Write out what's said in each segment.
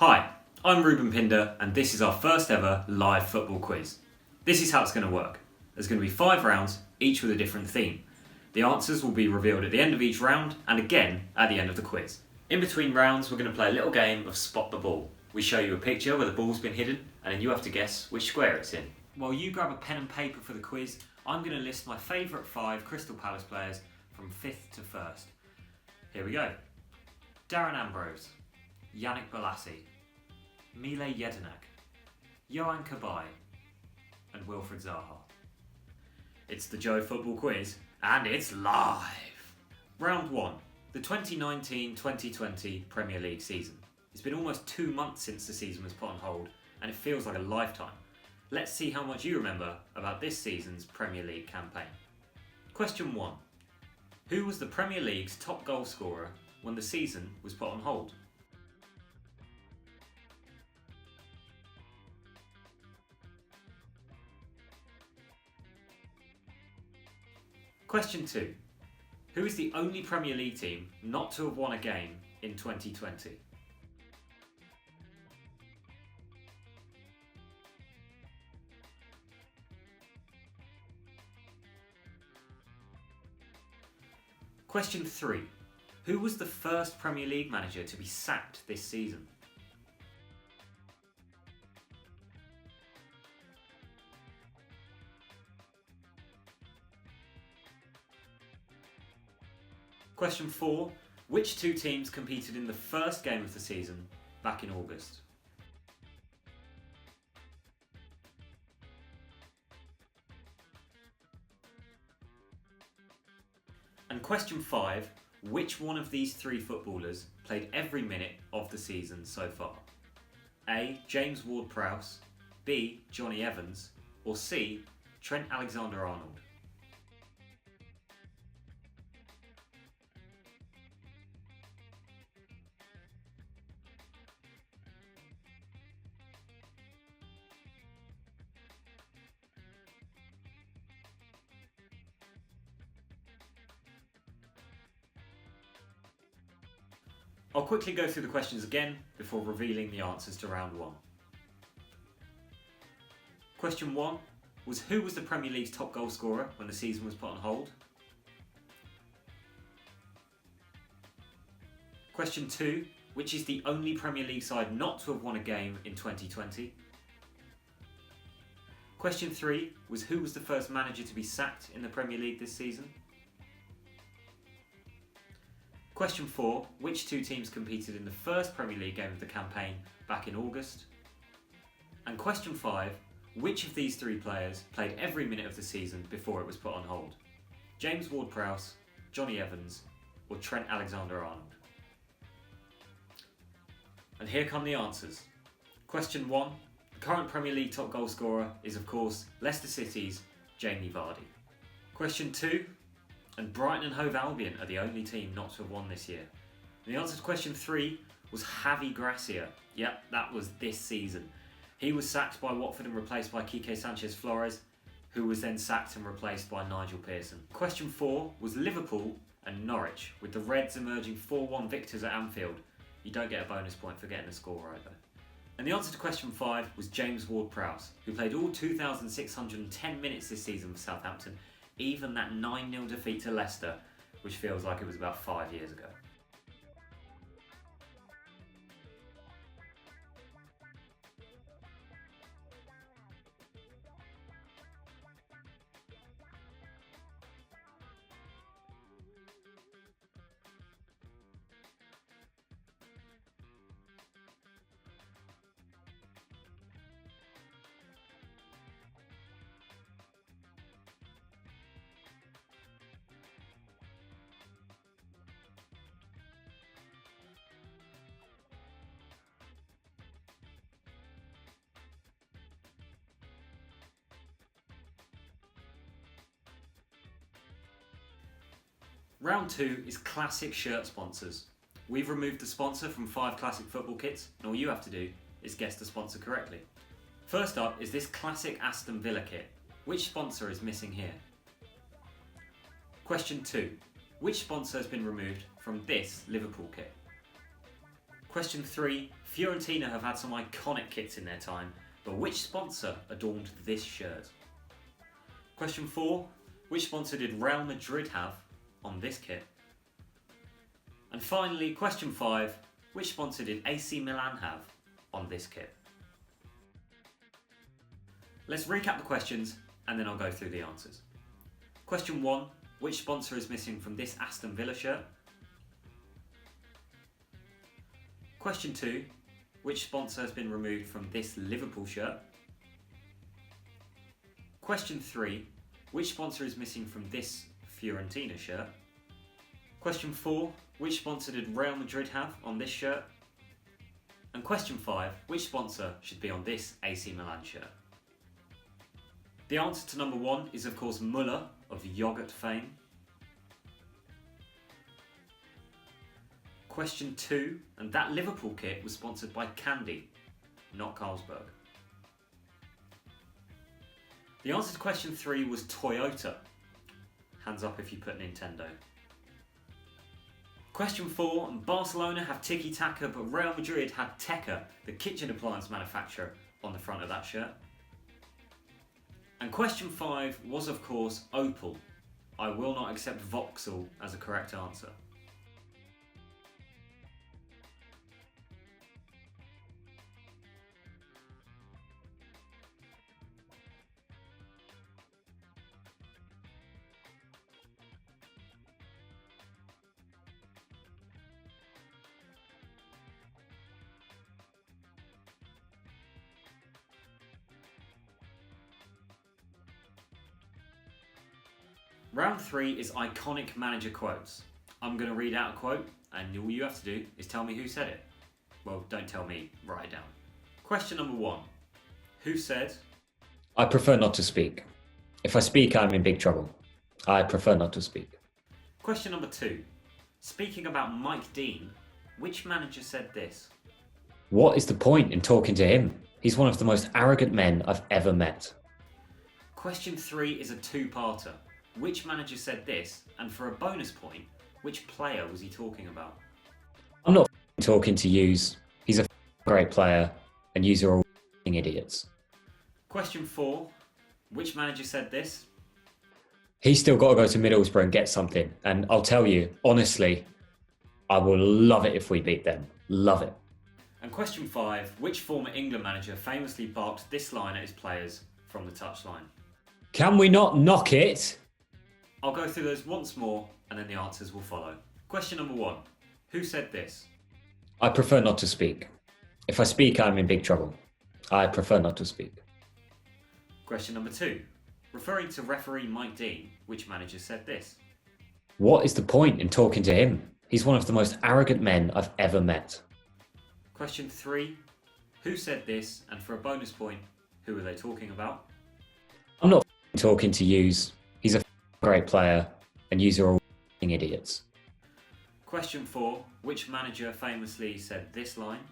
Hi, I'm Ruben Pinder and this is our first ever live football quiz. This is how it's going to work. There's going to be 5 rounds, each with a different theme. The answers will be revealed at the end of each round and again at the end of the quiz. In between rounds we're going to play a little game of spot the ball. We show you a picture where the ball's been hidden and then you have to guess which square it's in. While you grab a pen and paper for the quiz, I'm going to list my favourite 5 Crystal Palace players from 5th to 1st. Here we go. Darren Ambrose, Yannick Bolasie, Emile Jedinak, Yohan Cabaye and Wilfried Zaha. It's the Joe Football Quiz and it's live! Round 1. The 2019-2020 Premier League season. It's been almost 2 months since the season was put on hold and it feels like a lifetime. Let's see how much you remember about this season's Premier League campaign. Question 1. Who was the Premier League's top goal scorer when the season was put on hold? Question 2. Who is the only Premier League team not to have won a game in 2020? Question 3. Who was the first Premier League manager to be sacked this season? Question 4. Which 2 teams competed in the first game of the season back in August? And question 5. Which one of these 3 footballers played every minute of the season so far? A. James Ward-Prowse, B. Jonny Evans, or C. Trent Alexander-Arnold? I'll quickly go through the questions again before revealing the answers to round 1. Question 1 was who was the Premier League's top goal scorer when the season was put on hold? Question 2, which is the only Premier League side not to have won a game in 2020? Question 3 was who was the first manager to be sacked in the Premier League this season? Question 4, which 2 teams competed in the first Premier League game of the campaign back in August? And question 5, which of these 3 players played every minute of the season before it was put on hold? James Ward-Prowse, Jonny Evans, or Trent Alexander-Arnold? And here come the answers. Question 1, the current Premier League top goal scorer is of course Leicester City's Jamie Vardy. Question 2, and Brighton and Hove Albion are the only team not to have won this year. And the answer to question 3 was JAVI GRACIA. Yep, that was this season. He was sacked by Watford and replaced by Quique Sanchez-Flores, who was then sacked and replaced by Nigel Pearson. Question 4 was Liverpool and Norwich, with the Reds emerging 4-1 victors at Anfield. You don't get a bonus point for getting the score right though. And the answer to question 5 was James Ward-Prowse, who played all 2,610 minutes this season for Southampton, even that 9-0 defeat to Leicester, which feels like it was about 5 years ago. Round 2 is classic shirt sponsors. We've removed the sponsor from 5 classic football kits and all you have to do is guess the sponsor correctly. First up is this classic Aston Villa kit. Which sponsor is missing here? Question 2. Which sponsor has been removed from this Liverpool kit? Question 3. Fiorentina have had some iconic kits in their time, but which sponsor adorned this shirt? Question 4. Which sponsor did Real Madrid have on this kit? And finally, question 5. Which sponsor did AC Milan have on this kit? Let's recap the questions and then I'll go through the answers. Question 1. Which sponsor is missing from this Aston Villa shirt? Question 2. Which sponsor has been removed from this Liverpool shirt? Question 3. Which sponsor is missing from this Fiorentina shirt? Question 4. Which sponsor did Real Madrid have on this shirt? And question 5. Which sponsor should be on this AC Milan shirt? The answer to number 1 is of course Müller of yogurt fame. Question 2, and that Liverpool kit was sponsored by Candy, not Carlsberg. The answer to question 3 was Toyota. Hands up if you put Nintendo. Question 4, and Barcelona have Tiki Taka, but Real Madrid had Tekka, the kitchen appliance manufacturer, on the front of that shirt. And question 5 was of course Opel. I will not accept Vauxhall as a correct answer. Round 3 is iconic manager quotes. I'm going to read out a quote and all you have to do is tell me who said it. Well, don't tell me, write it down. Question number 1. Who said, "I prefer not to speak. If I speak, I'm in big trouble. I prefer not to speak." Question number 2. Speaking about Mike Dean, which manager said this? "What is the point in talking to him? He's one of the most arrogant men I've ever met." Question 3 is a two-parter. Which manager said this? And for a bonus point, which player was he talking about? "I'm not talking to yous. He's a great player and yous are all idiots." Question 4. Which manager said this? "He's still got to go to Middlesbrough and get something. And I'll tell you, honestly, I will love it if we beat them. Love it." And question 5. Which former England manager famously barked this line at his players from the touchline? "Can we not knock it?" I'll go through those once more and then the answers will follow. Question number 1. Who said this? "I prefer not to speak. If I speak, I'm in big trouble. I prefer not to speak." Question number 2. Referring to referee Mike Dean, which manager said this? "What is the point in talking to him? He's one of the most arrogant men I've ever met." Question 3. Who said this? And for a bonus point, who are they talking about? "I'm not talking to yous. He's a great player and yous are all idiots." Question 4. Which manager famously said this line?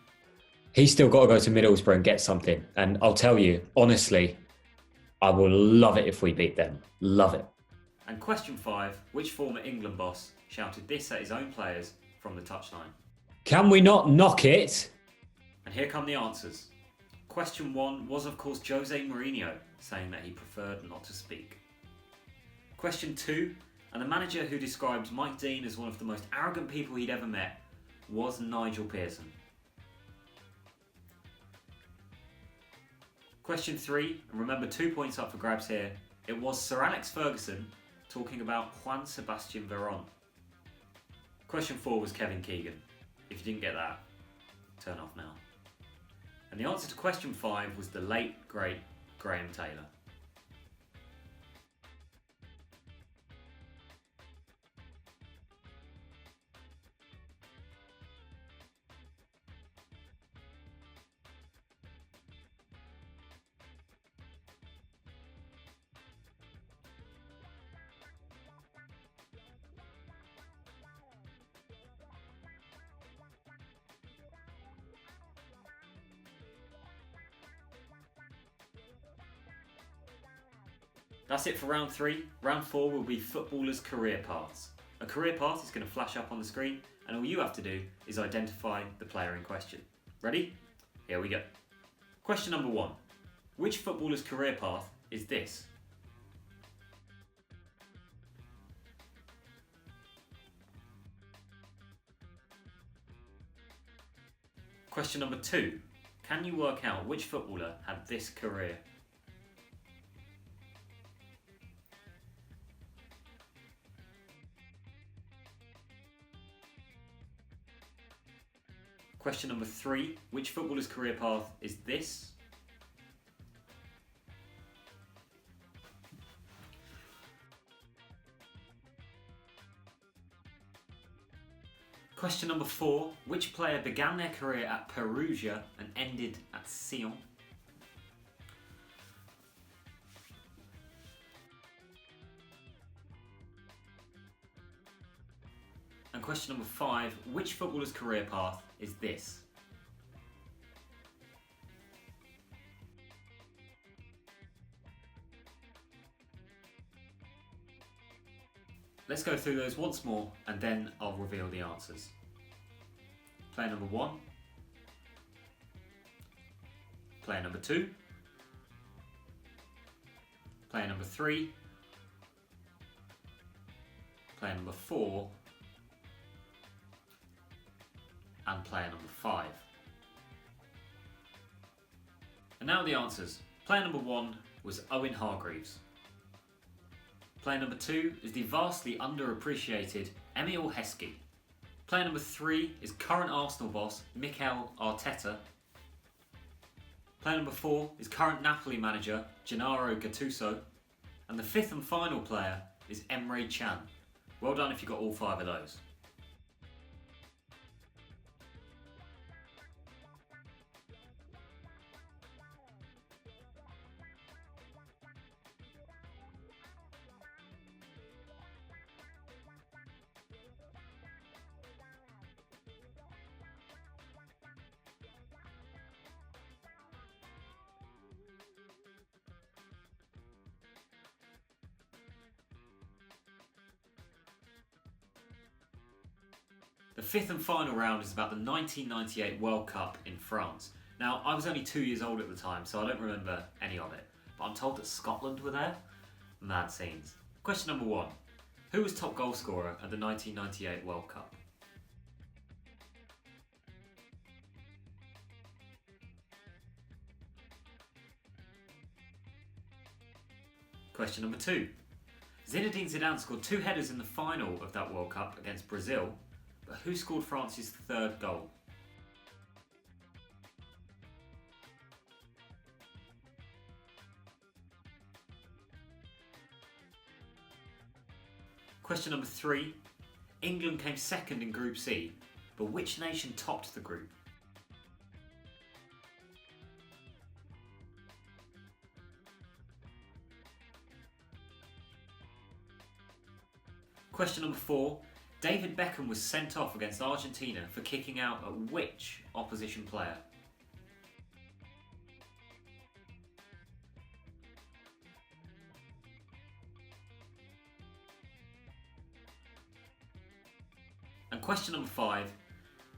"He's still got to go to Middlesbrough and get something. And I'll tell you, honestly, I will love it if we beat them. Love it." And question 5. Which former England boss shouted this at his own players from the touchline? "Can we not knock it?" And here come the answers. Question 1 was of course Jose Mourinho saying that he preferred not to speak. Question 2, and the manager who described Mike Dean as one of the most arrogant people he'd ever met was Nigel Pearson. Question 3, and remember 2 points up for grabs here, it was Sir Alex Ferguson talking about Juan Sebastian Veron. Question 4 was Kevin Keegan. If you didn't get that, turn off now. And the answer to question 5 was the late, great Graham Taylor. That's it for round 3. Round 4 will be footballers' career paths. A career path is going to flash up on the screen and all you have to do is identify the player in question. Ready? Here we go. Question number 1. Which footballer's career path is this? Question number 2. Can you work out which footballer had this career? Question number 3. Which footballer's career path is this? Question number 4. Which player began their career at Perugia and ended at Sion? And question number 5. Which footballer's career path is this? Let's go through those once more and then I'll reveal the answers. Player number 1. Player number 2. Player number 3. Player number 4. And player number 5. And now the answers. Player number 1 was Owen Hargreaves. Player number 2 is the vastly underappreciated EMILE HESKEY. Player number 3 is current Arsenal boss Mikel Arteta. Player number 4 is current Napoli manager Gennaro Gattuso. And the 5th and final player is Emre Can. Well done if you got all 5 of those. The 5th and final round is about the 1998 World Cup in France. Now, I was only 2 years old at the time, so I don't remember any of it. But I'm told that Scotland were there. Mad scenes. Question number 1. Who was top goal scorer at the 1998 World Cup? Question number 2. Zinedine Zidane scored 2 headers in the final of that World Cup against Brazil, but who scored France's 3rd goal? Question number 3. England came 2nd in Group C, but which nation topped the group? Question number 4. David Beckham was sent off against Argentina for kicking out at which opposition player? And question number 5.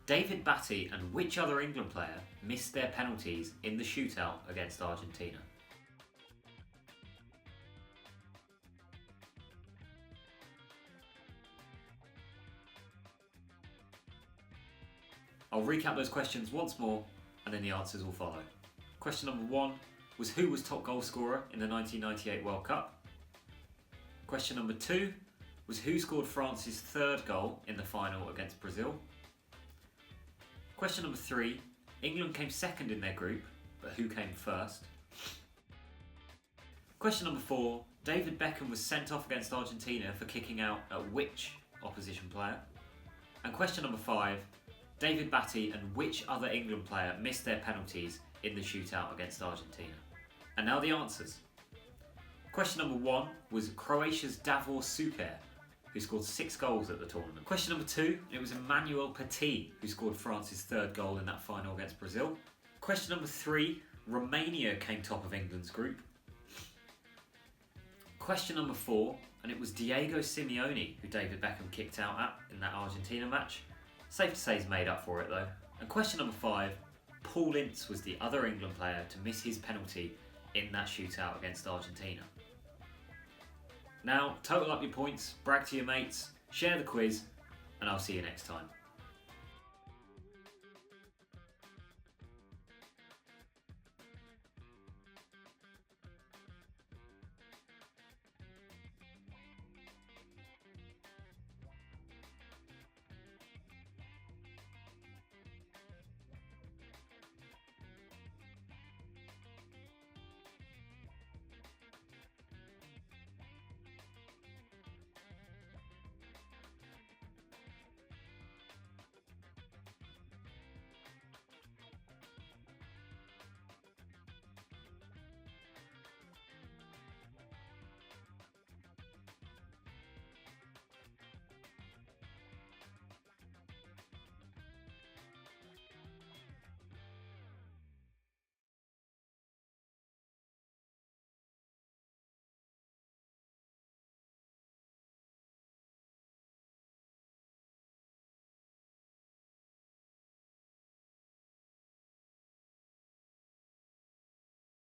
David Batty and which other England player missed their penalties in the shootout against Argentina? I'll recap those questions once more and then the answers will follow. Question number 1 was who was top goal scorer in the 1998 World Cup? Question number 2 was who scored France's 3rd goal in the final against Brazil? Question number 3, England came 2nd in their group, but who came 1st? Question number 4, David Beckham was sent off against Argentina for kicking out at which opposition player? And question number 5, David Batty and which other England player missed their penalties in the shootout against Argentina? And now the answers. Question number 1 was Croatia's DAVOR SUKER, who scored 6 goals at the tournament. Question number 2, it was EMMANUEL PETIT, who scored France's 3rd goal in that final against Brazil. Question number 3, Romania came top of England's group. Question number 4, and it was Diego Simeone who David Beckham kicked out at in that Argentina match. Safe to say he's made up for it though. And question number 5, Paul Ince was the other England player to miss his penalty in that shootout against Argentina. Now, total up your points, brag to your mates, share the quiz, and I'll see you next time.